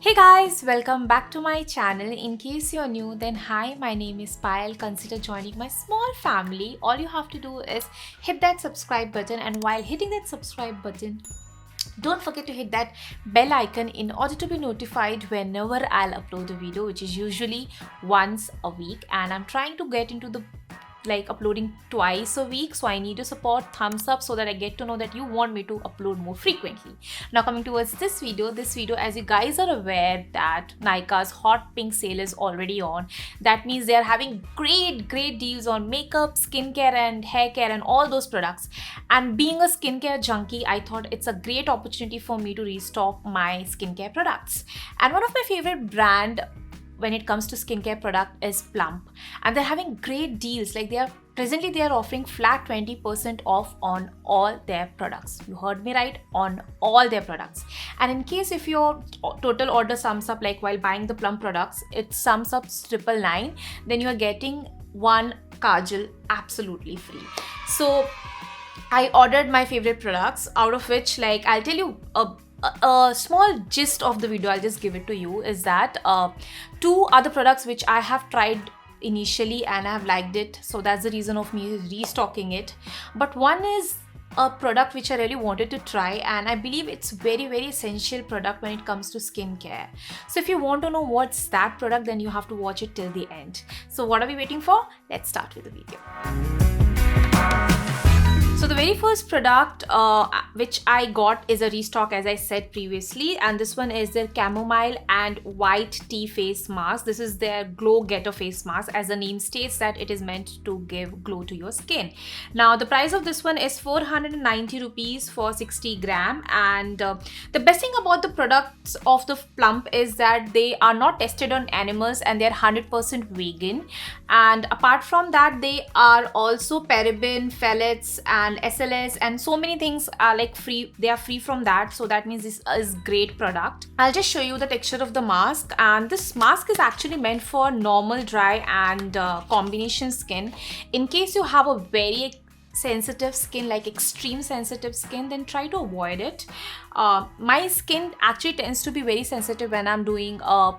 Hey guys, welcome back to my channel. In case you're new, then hi, my name is Payal. Consider joining my small family. All you have to do is hit that subscribe button, and while hitting that subscribe button, don't forget to hit that bell icon in order to be notified whenever I'll upload a video, which is usually once a week. And I'm trying to get into the uploading twice a week, so I need a support thumbs up so that I get to know that you want me to upload more frequently. Now coming towards this video, as you guys are aware that Nykaa's Hot Pink Sale is already on. That means they are having great deals on makeup, skincare and hair care and all those products. And being a skincare junkie, I thought it's a great opportunity for me to restock my skincare products. And one of my favorite brand when it comes to skincare product is Plum, and they're having great deals. Like they are offering flat 20% off on all their products. You heard me right, on all their products. And in case if your total order sums up, like while buying the Plum products, it sums up 999, then you are getting one Kajal absolutely free. So I ordered my favorite products, out of which, like, I'll tell you a small gist of the video. I'll just give it to you. Is that two other products which I have tried initially and I have liked it, so that's the reason of me restocking it. But one is a product which I really wanted to try, and I believe it's very essential product when it comes to skincare. So if you want to know what's that product, then you have to watch it till the end. So what are we waiting for? Let's start with the video. So the very first product which I got is a restock, as I said previously, and this one is their chamomile and white tea face mask. This is their glow getter face mask. As the name states, that it is meant to give glow to your skin. Now the price of this one is 490 rupees for 60 gram, and the best thing about the products of the Plum is that they are not tested on animals and they're 100% vegan. And apart from that, they are also paraben, phthalates and SLS and so many things are like free. They are free from that, so that means this is great product. I'll just show you the texture of the mask, and this mask is actually meant for normal, dry and combination skin. In case you have a very sensitive skin, like extreme sensitive skin, then try to avoid it. My skin actually tends to be very sensitive when I'm doing a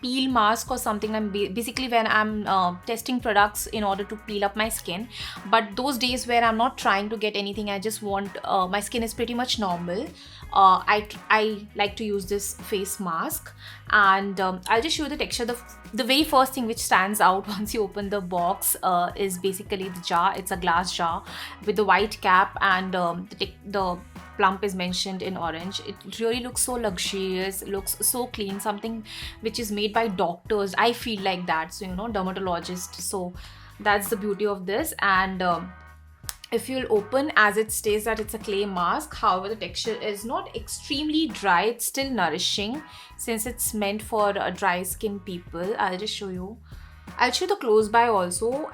peel mask or something. I'm basically when I'm testing products in order to peel up my skin. But those days where I'm not trying to get anything, I just want my skin is pretty much normal, I like to use this face mask. And I'll just show you the texture. The very first thing which stands out once you open the box is basically the jar. It's a glass jar with the white cap, and the Plum is mentioned in orange. It really looks so luxurious, looks so clean, something which is made by doctors. I feel like that, so dermatologist. So that's the beauty of this. And if you'll open, as it states that it's a clay mask, however the texture is not extremely dry, it's still nourishing since it's meant for dry skin people. I'll just show you. I'll show you the close by also.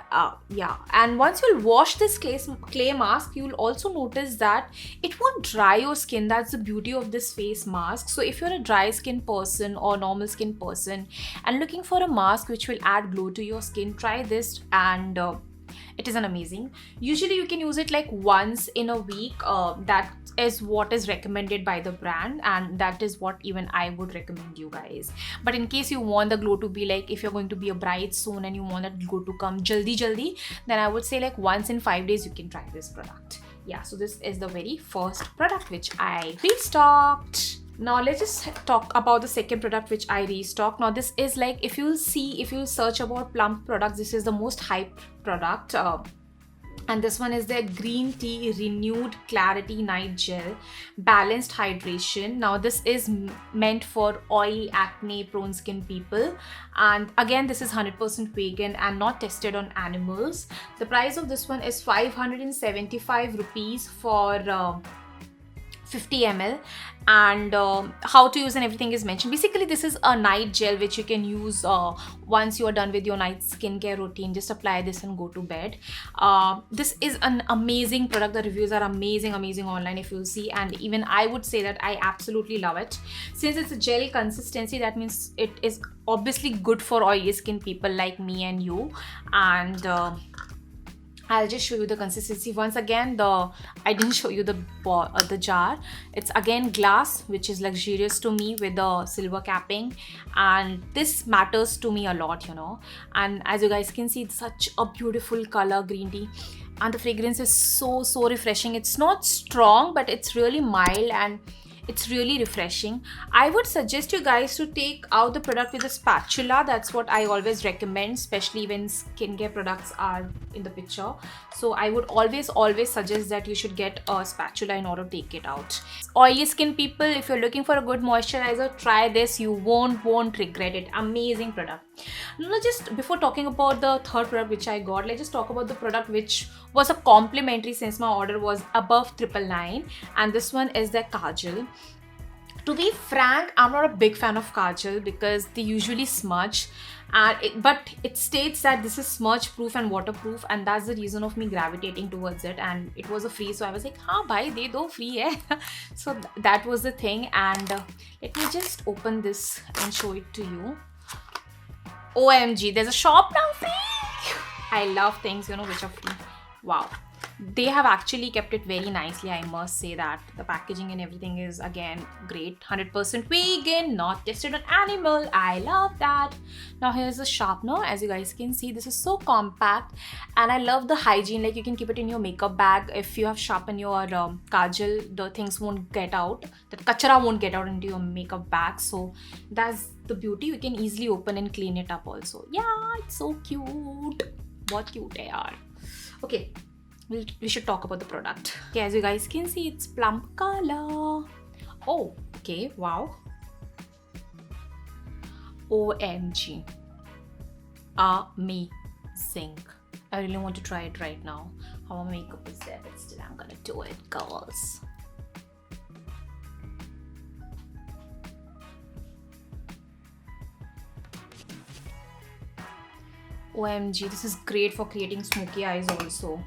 Yeah, and once you'll wash this clay mask, you'll also notice that it won't dry your skin. That's the beauty of this face mask. So if you're a dry skin person or normal skin person and looking for a mask which will add glow to your skin, try this. And it is an amazing. Usually you can use it like once in a week. That is what is recommended by the brand, and that is what even I would recommend you guys. But in case you want the glow to be like, if you're going to be a bride soon and you want that glow to come jaldi, then I would say like once in 5 days you can try this product. Yeah, so this is the very first product which I restocked. Now let's just talk about the second product which I restocked. Now this is like, if you'll search about Plum products, this is the most hyped product. And this one is their green tea renewed clarity night gel balanced hydration. Now this is meant for oily, acne prone skin people, and again this is 100% vegan and not tested on animals. The price of this one is 575 rupees for 50 ml, and how to use and everything is mentioned. Basically this is a night gel which you can use once you are done with your night skincare routine. Just apply this and go to bed. This is an amazing product. The reviews are amazing online, if you'll see, and even I would say that I absolutely love it. Since it's a gel consistency, that means it is obviously good for oily skin people like me and you. And I'll just show you the consistency once again. I didn't show you the jar. It's again glass, which is luxurious to me with the silver capping, and this matters to me a lot, you know. And as you guys can see, it's such a beautiful color, green tea, and the fragrance is so refreshing. It's not strong, but it's really mild and it's really refreshing. I would suggest you guys to take out the product with a spatula. That's what I always recommend, especially when skincare products are in the picture. So I would always suggest that you should get a spatula in order to take it out. Oily skin people, if you're looking for a good moisturizer, try this. You won't regret it. Amazing product. Now, just before talking about the third product which I got, let's just talk about the product which was a complimentary since my order was above 999, and this one is the Kajal. To be frank, I'm not a big fan of Kajal because they usually smudge, but it states that this is smudge proof and waterproof, and that's the reason of me gravitating towards it. And it was a free, so I was like, "Haan, bhai, de do free hai." So that was the thing. And let me just open this and show it to you. OMG, there's a shop now free. I love things, you know, which are free. Wow. They have actually kept it very nicely, I must say that. The packaging and everything is again great. 100% vegan, not tested on animal. I love that. Now here's the sharpener. As you guys can see, this is so compact, and I love the hygiene. Like, you can keep it in your makeup bag. If you have sharpened your kajal, the things won't get out. The kachara won't get out into your makeup bag. So that's the beauty. You can easily open and clean it up also. Yeah, it's so cute. What cute hai yaar. Okay. We should talk about the product. Okay, as you guys can see, it's plum color. Oh, okay, wow. OMG. Amazing. I really want to try it right now. How my makeup is there, but still I'm gonna do it, girls. OMG, this is great for creating smoky eyes also.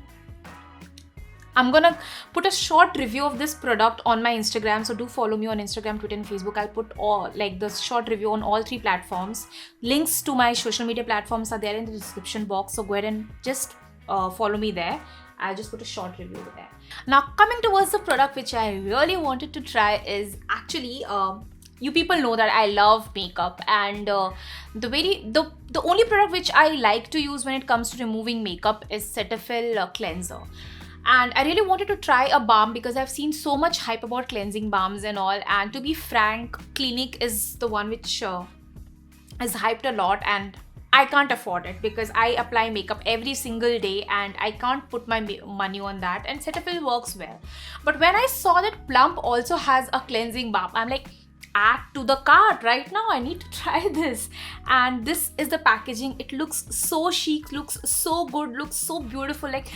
I'm gonna put a short review of this product on my Instagram, so do follow me on Instagram, Twitter and Facebook. I'll put all, like, the short review on all 3 platforms. Links to my social media platforms are there in the description box, so go ahead and just follow me there. I'll just put a short review there. Now, coming towards the product which I really wanted to try is actually you people know that I love makeup, and the only product which I like to use when it comes to removing makeup is Cetaphil cleanser. And I really wanted to try a balm because I've seen so much hype about cleansing balms and all. And to be frank, Clinique is the one which is hyped a lot, and I can't afford it because I apply makeup every single day and I can't put my money on that. And Cetaphil works well. But when I saw that Plum also has a cleansing balm, I'm like, add to the cart right now. I need to try this. And this is the packaging. It looks so chic, looks so good, looks so beautiful. Like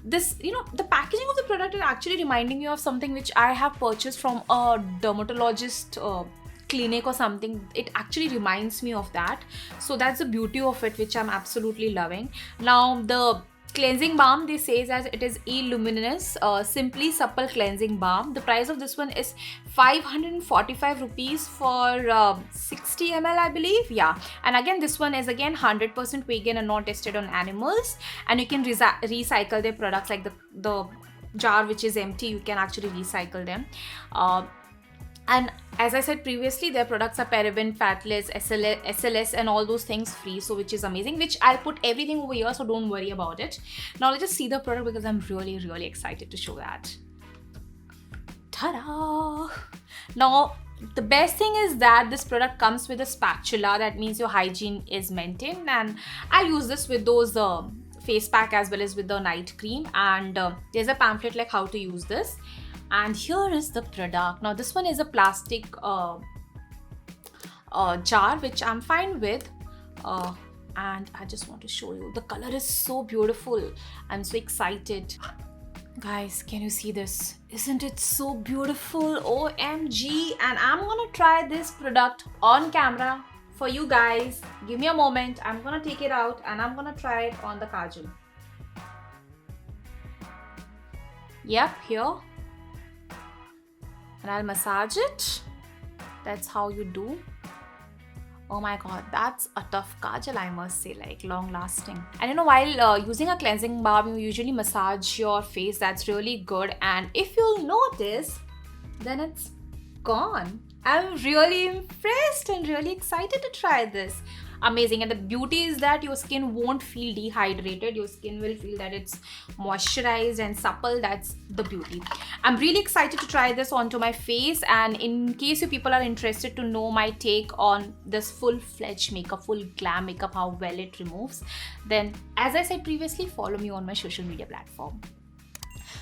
this, you know, the packaging of the product is actually reminding me of something which I have purchased from a dermatologist clinic or something. It actually reminds me of that. So that's the beauty of it, which I'm absolutely loving. Now the cleansing balm, they say as it is e-luminous simply supple cleansing balm. The price of this one is 545 rupees for 60 ml, I believe. Yeah, and again this one is again 100% vegan and not tested on animals, and you can recycle their products. Like the jar which is empty, you can actually recycle them. And as I said previously, their products are paraben, fatless, SLS and all those things free, so which is amazing, which I'll put everything over here, so don't worry about it. Now let's just see the product because I'm really excited to show that. Ta-da! Now the best thing is that this product comes with a spatula. That means your hygiene is maintained, and I'll use this with those face pack as well as with the night cream. And there's a pamphlet like how to use this. And here is the product. Now this one is a plastic jar, which I'm fine with. And I just want to show you. The color is so beautiful. I'm so excited. Guys, can you see this? Isn't it so beautiful? OMG. And I'm gonna try this product on camera for you guys. Give me a moment. I'm gonna take it out and I'm gonna try it on the kajal. Yep, here. And I'll massage it. That's how you do. Oh my god, that's a tough kajal, I must say, like long lasting. And you know, while using a cleansing balm, you usually massage your face. That's really good. And if you'll notice, then it's gone. I'm really impressed and really excited to try this. Amazing. And the beauty is that your skin won't feel dehydrated. Your skin will feel that it's moisturized and supple. That's the beauty. I'm really excited to try this onto my face. And in case you people are interested to know my take on this full-fledged makeup, full glam makeup, how well it removes, then as I said previously, follow me on my social media platform.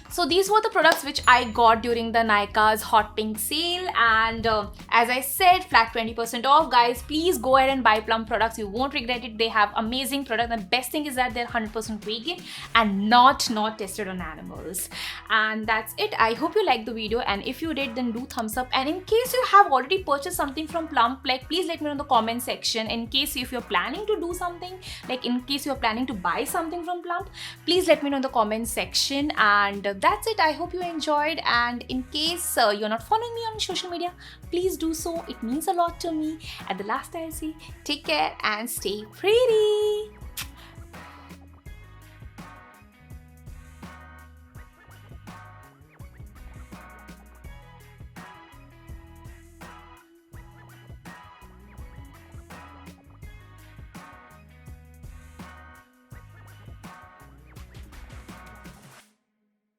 So these were the products which I got during the Nykaa's Hot Pink Sale, and as I said, flat 20% off. Guys, please go ahead and buy Plum products. You won't regret it. They have amazing products. The best thing is that they're 100% vegan and not tested on animals. And that's it. I hope you liked the video, and if you did, then do thumbs up. And in case you have already purchased something from Plum, like please let me know in the comment section. In case if you're planning to do something, like in case you're planning to buy something from Plum, please let me know in the comment section. And that's it. I hope you enjoyed, and in case you're not following me on social media, please do so. It means a lot to me. At the last, I'll say take care and stay pretty.